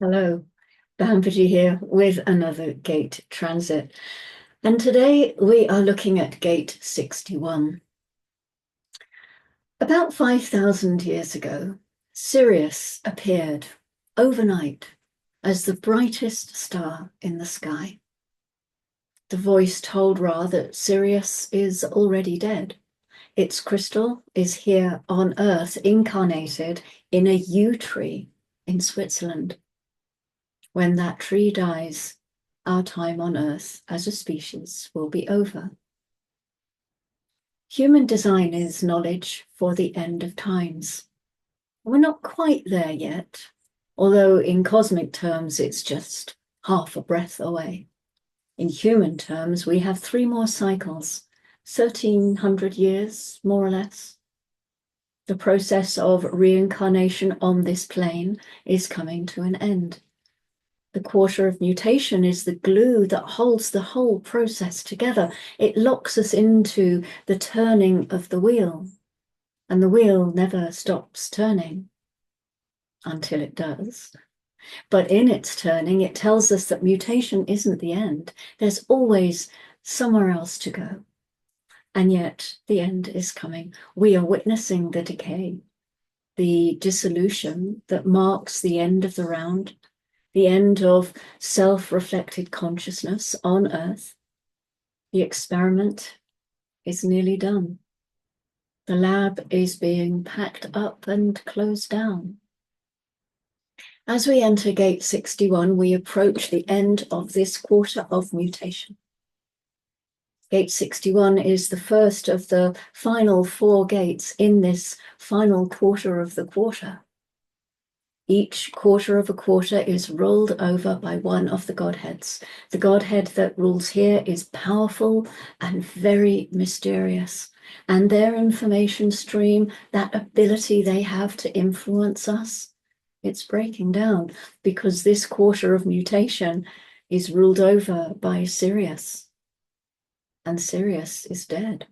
Hello, Bambaji here with another gate transit. And today we are looking at gate 61. About 5,000 years ago, Sirius appeared overnight as the brightest star in the sky. The voice told Ra that Sirius is already dead. Its crystal is here on Earth, incarnated in a yew tree in Switzerland. When that tree dies, our time on Earth as a species will be over. Human design is knowledge for the end of times. We're not quite there yet, although in cosmic terms it's just half a breath away. In human terms, we have 3 more cycles, 1,300 years, more or less. The process of reincarnation on this plane is coming to an end. The quarter of mutation is the glue that holds the whole process together. It locks us into the turning of the wheel, and the wheel never stops turning until it does. But in its turning, it tells us that mutation isn't the end. There's always somewhere else to go. And yet the end is coming. We are witnessing the decay, the dissolution that marks the end of the round, the end of self-reflected consciousness on Earth. The experiment is nearly done. The lab is being packed up and closed down. As we enter gate 61, we approach the end of this quarter of mutation. Gate 61 is the first of the final 4 gates in this final quarter of the quarter. Each quarter of a quarter is ruled over by one of the Godheads. The Godhead that rules here is powerful and very mysterious. And their information stream, that ability they have to influence us, it's breaking down because this quarter of mutation is ruled over by Sirius. And Sirius is dead.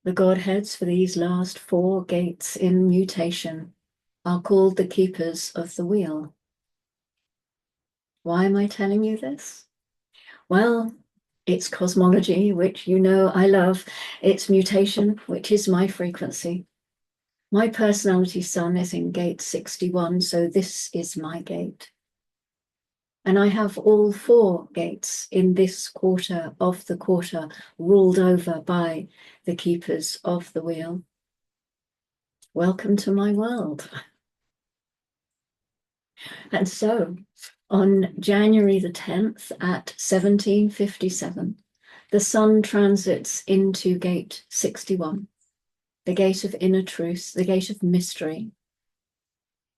The Godheads for these last 4 gates in mutation are called the keepers of the wheel. Why am I telling you this? Well, it's cosmology, which you know I love. It's mutation, which is my frequency. My personality sun is in gate 61, so this is my gate. And I have all 4 gates in this quarter of the quarter ruled over by the keepers of the wheel. Welcome to my world. And so on January the 10th at 1757, the sun transits into gate 61, the gate of inner truth, the gate of mystery,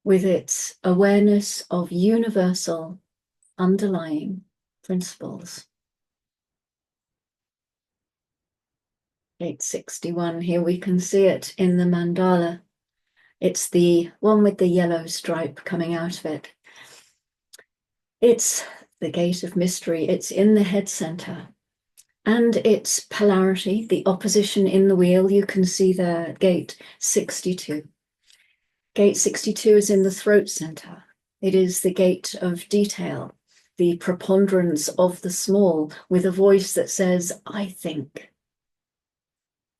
with its awareness of universal underlying principles. Gate 61, here we can see it in the mandala. It's the one with the yellow stripe coming out of it. It's the gate of mystery. It's in the head center. And its polarity, the opposition in the wheel, you can see there, gate 62. Gate 62 is in the throat center. It is the gate of detail, the preponderance of the small, with a voice that says, I think.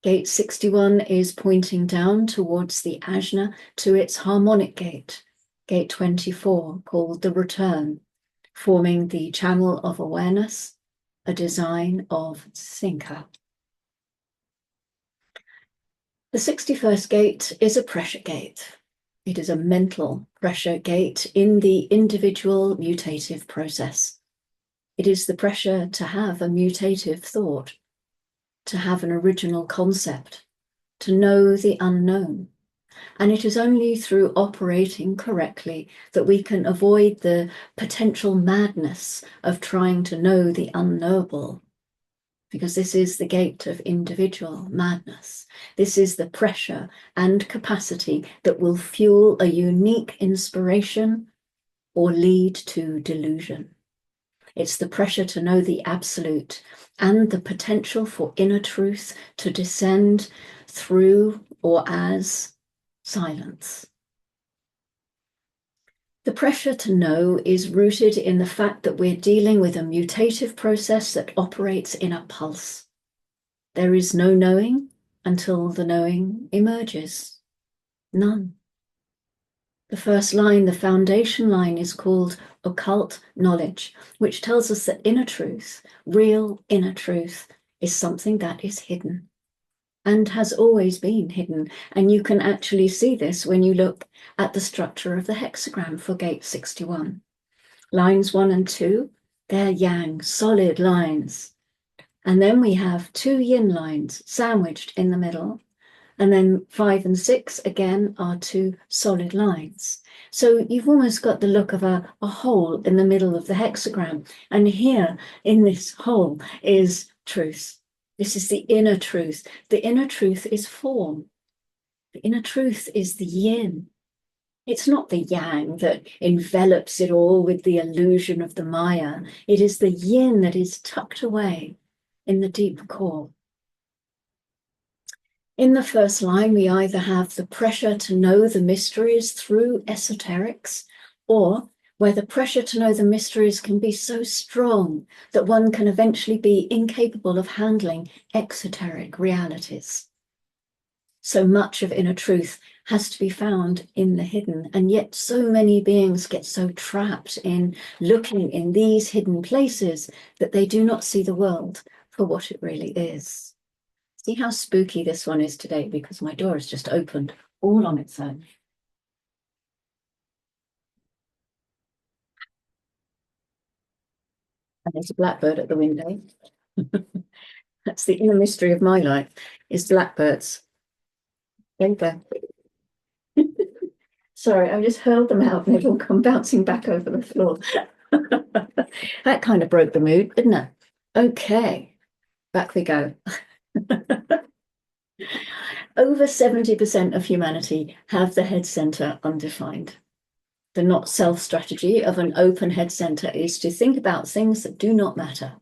Gate 61 is pointing down towards the ajna to its harmonic gate, gate 24, called the return, forming the channel of awareness, a design of thinker. The 61st gate is a pressure gate. It is a mental pressure gate in the individual mutative process. It is the pressure to have a mutative thought, to have an original concept, to know the unknown. And it is only through operating correctly that we can avoid the potential madness of trying to know the unknowable, because this is the gate of individual madness. This is the pressure and capacity that will fuel a unique inspiration or lead to delusion. It's the pressure to know the absolute and the potential for inner truth to descend through or as silence. The pressure to know is rooted in the fact that we're dealing with a mutative process that operates in a pulse. There is no knowing until the knowing emerges. None. The first line, the foundation line, is called occult knowledge, which tells us that inner truth, real inner truth, is something that is hidden and has always been hidden. And you can actually see this when you look at the structure of the hexagram for gate 61. Lines 1 and 2, they're yang, solid lines. And then we have 2 yin lines sandwiched in the middle. And then 5 and 6, again, are 2 solid lines. So you've almost got the look of a hole in the middle of the hexagram. And here in this hole is truth. This is the inner truth. The inner truth is form. The inner truth is the yin. It's not the yang that envelops it all with the illusion of the Maya. It is the yin that is tucked away in the deep core. In the first line, we either have the pressure to know the mysteries through esoterics, or where the pressure to know the mysteries can be so strong that one can eventually be incapable of handling exoteric realities. So much of inner truth has to be found in the hidden, and yet so many beings get so trapped in looking in these hidden places that they do not see the world for what it really is. See how spooky this one is today, because my door has just opened all on its own. And there's a blackbird at the window. That's the inner mystery of my life, is blackbirds. There you go. Sorry, I just hurled them out and they've all come bouncing back over the floor. That kind of broke the mood, didn't it? Okay, back we go. Over 70% of humanity have the head center undefined. The not self strategy of an open head center is to think about things that do not matter.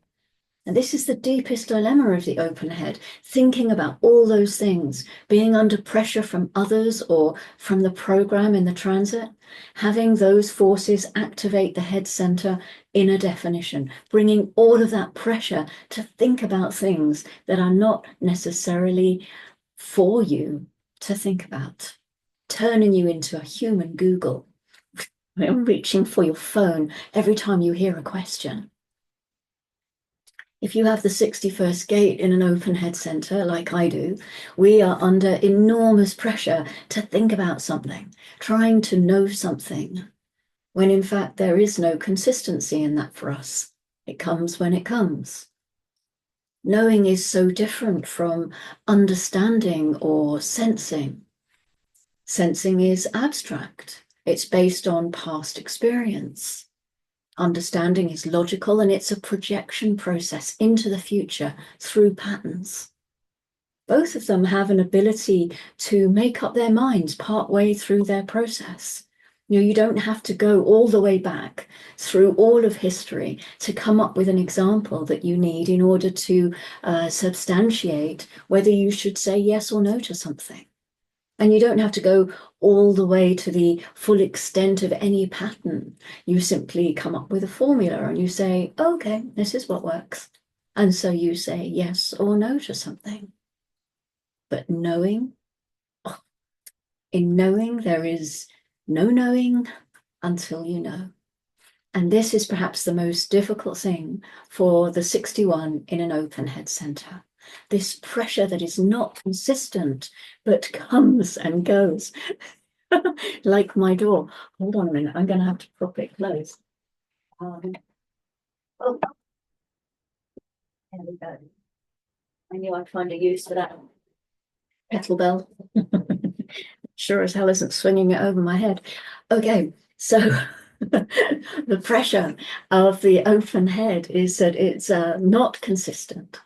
And this is the deepest dilemma of the open head, thinking about all those things, being under pressure from others or from the program in the transit, having those forces activate the head center in a definition, bringing all of that pressure to think about things that are not necessarily for you to think about, turning you into a human Google, reaching for your phone every time you hear a question. If you have the 61st gate in an open head center, like I do, we are under enormous pressure to think about something, trying to know something, when in fact there is no consistency in that for us. It comes when it comes. Knowing is so different from understanding or sensing. Sensing is abstract. It's based on past experience. Understanding is logical, and it's a projection process into the future through patterns. Both of them have an ability to make up their minds partway through their process. You don't have to go all the way back through all of history to come up with an example that you need in order to substantiate whether you should say yes or no to something. And you don't have to go all the way to the full extent of any pattern. You simply come up with a formula and you say, okay, this is what works. And so you say yes or no to something. But knowing, in knowing, there is no knowing until you know. And this is perhaps the most difficult thing for the 61 in an open head center. This pressure that is not consistent, but comes and goes. Like my door. Hold on a minute, I'm going to have to prop it close. Oh, there we go. I knew I'd find a use for that petal bell. Sure as hell isn't swinging it over my head. Okay, so the pressure of the open head is that it's not consistent.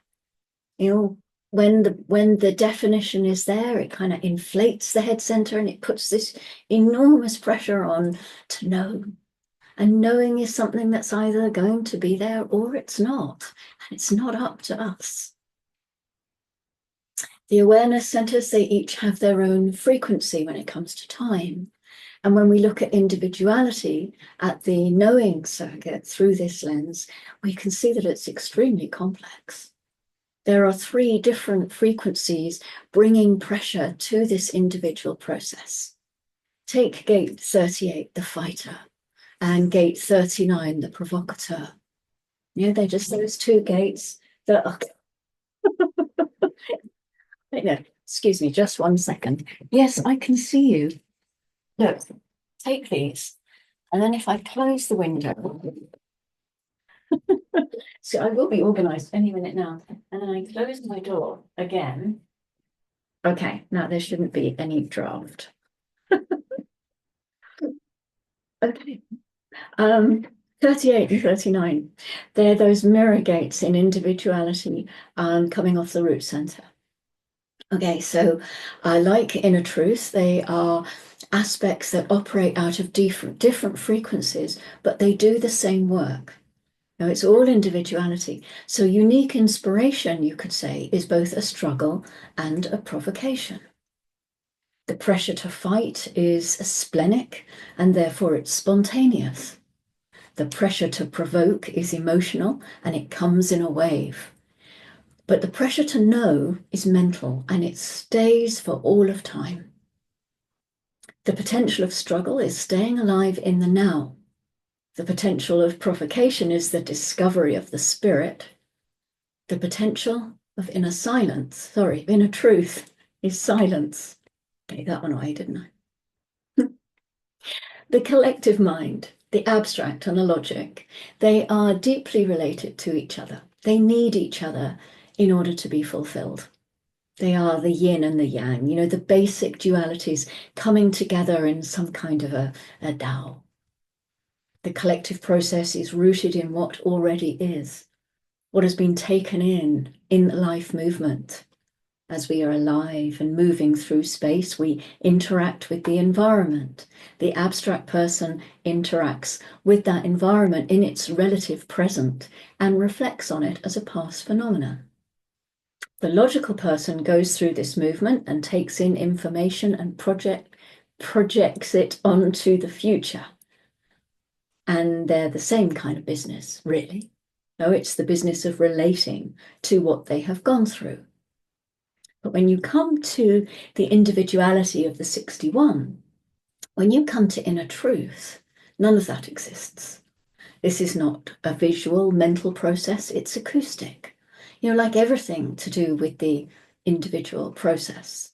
When the definition is there, it kind of inflates the head center and it puts this enormous pressure on to know. And knowing is something that's either going to be there or it's not. And it's not up to us. The awareness centers, they each have their own frequency when it comes to time. And when we look at individuality at the knowing circuit through this lens, we can see that it's extremely complex. There are 3 different frequencies bringing pressure to this individual process. Take gate 38, the fighter, and gate 39, the provocateur. Yeah, they're just those 2 gates that are... No, excuse me, just 1 second. Yes, I can see you. Look, take these. And then if I close the window, so I will be organized any minute now. And then I close my door again. Okay, now there shouldn't be any draft. Okay. 38 and 39. They're those mirror gates in individuality coming off the root center. Okay, so like inner truth, they are aspects that operate out of different frequencies, but they do the same work. Now, it's all individuality. So unique inspiration, you could say, is both a struggle and a provocation. The pressure to fight is splenic, and therefore it's spontaneous. The pressure to provoke is emotional, and it comes in a wave. But the pressure to know is mental, and it stays for all of time. The potential of struggle is staying alive in the now. The potential of provocation is the discovery of the spirit. The potential of inner truth is silence. Okay, that one away, didn't I? The collective mind, the abstract and the logic, they are deeply related to each other. They need each other in order to be fulfilled. They are the yin and the yang, the basic dualities coming together in some kind of a Tao. The collective process is rooted in what already is, what has been taken in life movement. As we are alive and moving through space, we interact with the environment. The abstract person interacts with that environment in its relative present and reflects on it as a past phenomenon. The logical person goes through this movement and takes in information and projects it onto the future. And they're the same kind of business, really. No, it's the business of relating to what they have gone through. But when you come to the individuality of the 61, when you come to inner truth, none of that exists. This is not a visual mental process, it's acoustic. Like everything to do with the individual process.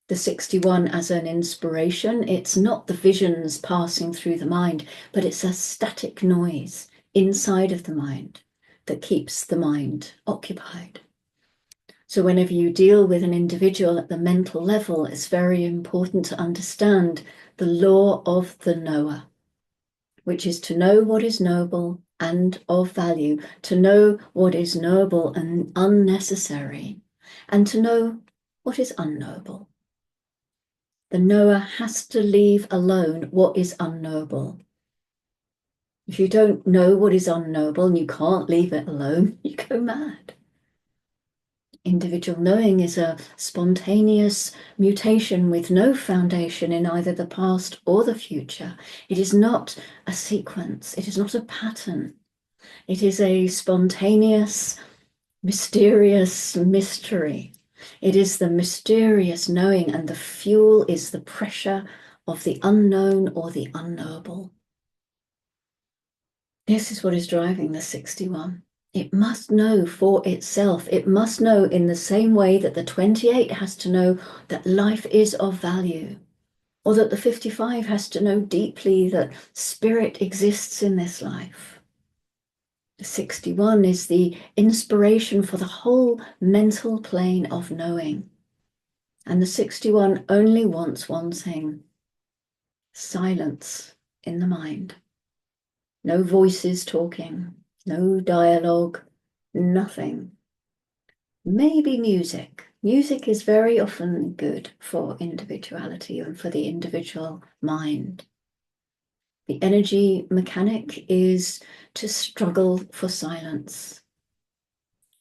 The 61 as an inspiration, it's not the visions passing through the mind, but it's a static noise inside of the mind that keeps the mind occupied. So whenever you deal with an individual at the mental level, it's very important to understand the law of the knower, which is to know what is knowable and of value, to know what is knowable and unnecessary, and to know what is unknowable. The knower has to leave alone what is unknowable. If you don't know what is unknowable and you can't leave it alone, you go mad. Individual knowing is a spontaneous mutation with no foundation in either the past or the future. It is not a sequence. It is not a pattern. It is a spontaneous, mysterious mystery. It is the mysterious knowing, and the fuel is the pressure of the unknown or the unknowable. This is what is driving the 61. It must know for itself. It must know in the same way that the 28 has to know that life is of value, or that the 55 has to know deeply that spirit exists in this life. The 61 is the inspiration for the whole mental plane of knowing. And the 61 only wants one thing: silence in the mind. No voices talking, no dialogue, nothing. Maybe music. Music is very often good for individuality and for the individual mind. The energy mechanic is to struggle for silence.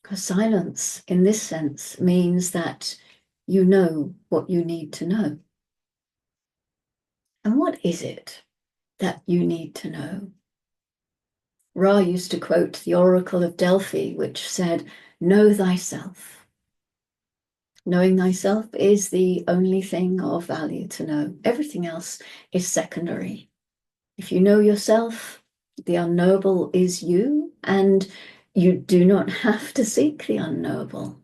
Because silence, in this sense, means that you know what you need to know. And what is it that you need to know? Ra used to quote the Oracle of Delphi, which said, "Know thyself." Knowing thyself is the only thing of value to know. Everything else is secondary. If you know yourself, the unknowable is you, and you do not have to seek the unknowable.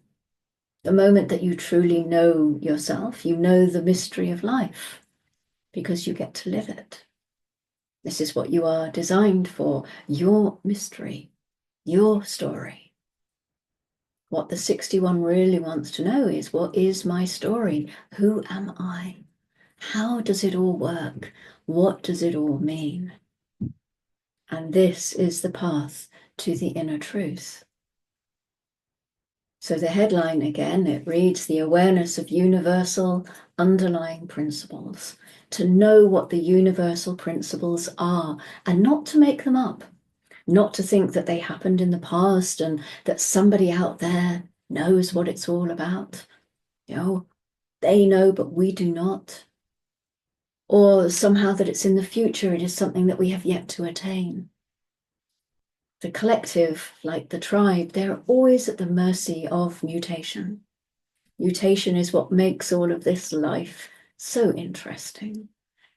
The moment that you truly know yourself, you know the mystery of life because you get to live it. This is what you are designed for, your mystery, your story. What the 61 really wants to know is, what is my story? Who am I? How does it all work? What does it all mean? And this is the path to the inner truth. So the headline again, it reads, the awareness of universal underlying principles. To know what the universal principles are and not to make them up. Not to think that they happened in the past and that somebody out there knows what it's all about. You know, they know, but we do not. Or somehow that it's in the future, it is something that we have yet to attain. The collective, like the tribe, they're always at the mercy of mutation. Mutation is what makes all of this life so interesting.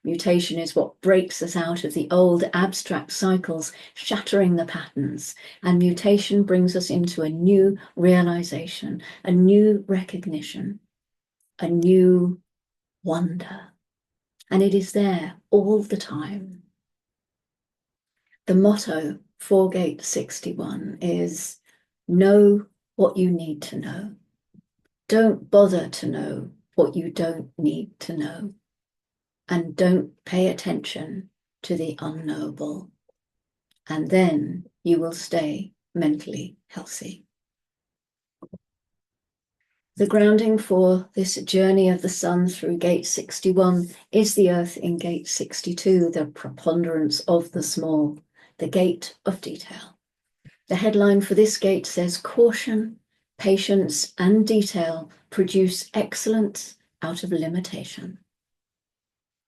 Mutation is what breaks us out of the old abstract cycles, shattering the patterns. And mutation brings us into a new realization, a new recognition, a new wonder. And it is there all the time. The motto for Gate 61 is, know what you need to know. Don't bother to know what you don't need to know. And don't pay attention to the unknowable. And then you will stay mentally healthy. The grounding for this journey of the sun through Gate 61 is the earth in Gate 62, the preponderance of the small, the gate of detail. The headline for this gate says, caution, patience, and detail produce excellence out of limitation.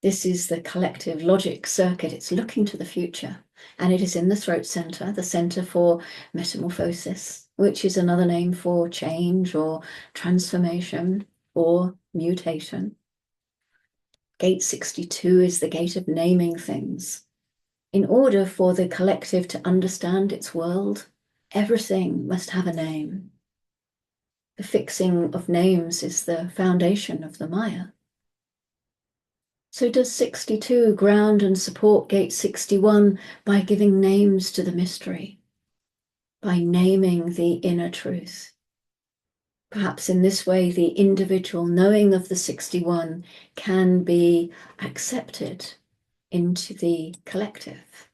This is the collective logic circuit. It's looking to the future, and it is in the throat center, the center for metamorphosis, which is another name for change or transformation or mutation. Gate 62 is the gate of naming things. In order for the collective to understand its world, everything must have a name. The fixing of names is the foundation of the Maya. So does 62 ground and support Gate 61 by giving names to the mystery, by naming the inner truth. Perhaps in this way, the individual knowing of the 61 can be accepted into the collective.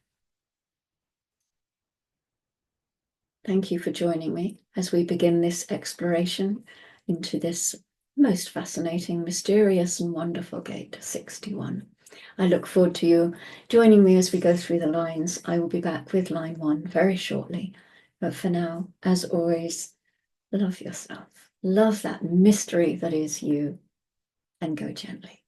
Thank you for joining me as we begin this exploration into this most fascinating, mysterious, and wonderful Gate 61. I look forward to you joining me as we go through the lines. I will be back with line 1 very shortly. But for now, as always, love yourself. Love that mystery that is you, and go gently.